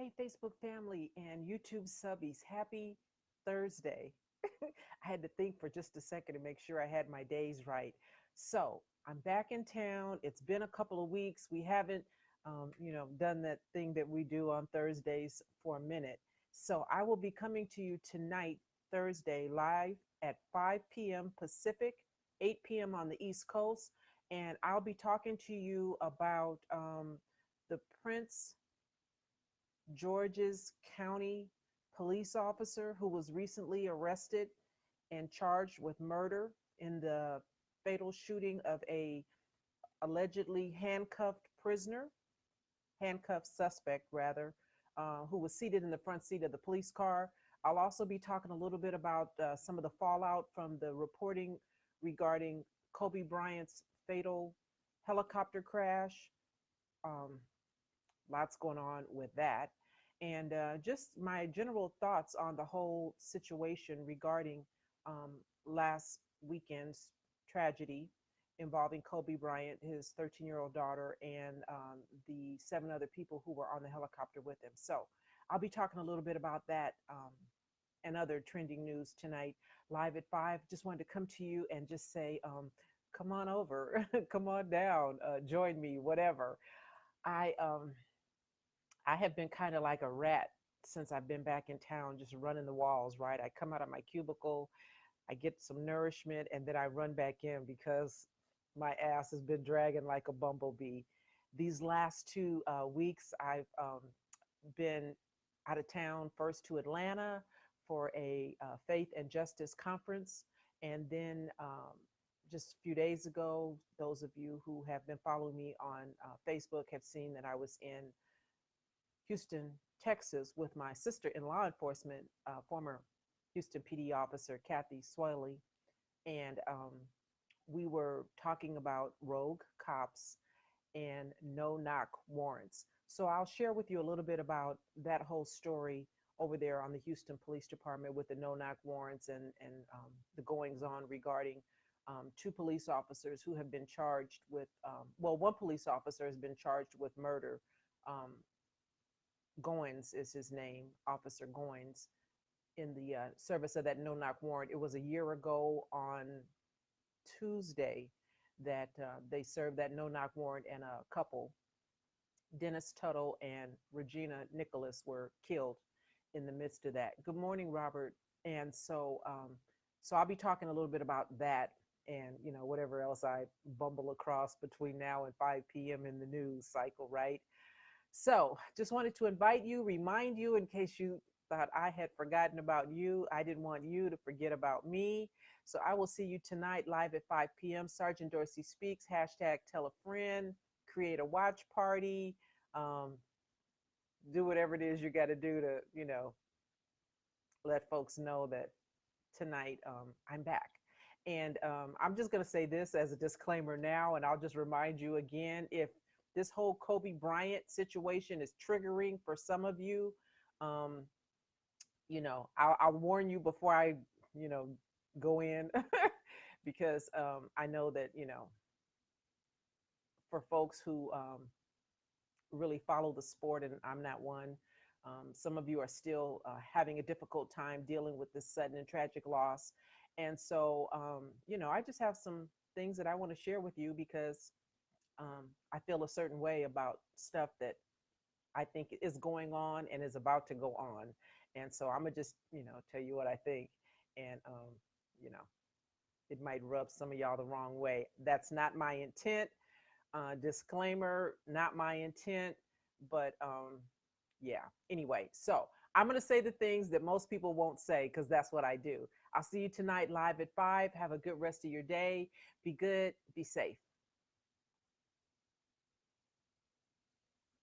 Hey, Facebook family and YouTube subbies, happy Thursday. I had to think for just a second to make sure I had my days right. So I'm back in town. It's been a couple of weeks. We haven't, done that thing that we do on Thursdays for a minute. So I will be coming to you tonight, Thursday, live at 5 p.m. Pacific, 8 p.m. on the East Coast. And I'll be talking to you about the Prince George's County police officer who was recently arrested and charged with murder in the fatal shooting of a allegedly handcuffed suspect rather, who was seated in the front seat of the police car. I'll also be talking a little bit about some of the fallout from the reporting regarding Kobe Bryant's fatal helicopter crash. Um, Lots going on with that. And just my general thoughts on the whole situation regarding um, last weekend's tragedy involving Kobe Bryant, his 13-year-old daughter, and the seven other people who were on the helicopter with him. So I'll be talking a little bit about that and other trending news tonight, live at 5. Just wanted to come to you and just say, come on over, come on down, join me, whatever. I I have been kind of like a rat since I've been back in town, just running the walls, right? I come out of my cubicle, I get some nourishment, and then I run back in because my ass has been dragging like a bumblebee. These last 2 weeks, I've been out of town, first to Atlanta for a faith and justice conference. And then just a few days ago, those of you who have been following me on Facebook have seen that I was in Houston, Texas, with my sister in law enforcement, former Houston PD officer Kathy Swiley, and we were talking about rogue cops and no knock warrants. So I'll share with you a little bit about that whole story over there on the Houston Police Department with the no knock warrants and the goings on regarding two police officers who have been charged with, well, one police officer has been charged with murder. Goins is his name, Officer Goins, in the service of that no knock warrant. It was a year ago on Tuesday that they served that no knock warrant, and a couple, Dennis Tuttle and Regina Nicholas, were killed in the midst of that. Good morning, Robert. And so I'll be talking a little bit about that and whatever else I bumble across between now and 5 p.m. in the news cycle, right? So just wanted to invite you, remind you, in case you thought I had forgotten about you. I didn't want you to forget about me. So I will see you tonight live at 5 p.m. Sgt Dorsey Speaks, hashtag tell a friend, create a watch party, um, do whatever it is you got to do to, let folks know that tonight I'm back. And I'm just going to say this as a disclaimer now, and I'll just remind you again, if this whole Kobe Bryant situation is triggering for some of you, um, I'll warn you before I, go in, because I know that, for folks who really follow the sport, and I'm not one, some of you are still having a difficult time dealing with this sudden and tragic loss. And so, I just have some things that I want to share with you because I feel a certain way about stuff that I think is going on and is about to go on. And so I'm going to just, tell you what I think. And, you know, it might rub some of y'all the wrong way. That's not my intent. Disclaimer, not my intent. But yeah, anyway, so I'm going to say the things that most people won't say because that's what I do. I'll see you tonight live at 5. Have a good rest of your day. Be good. Be safe.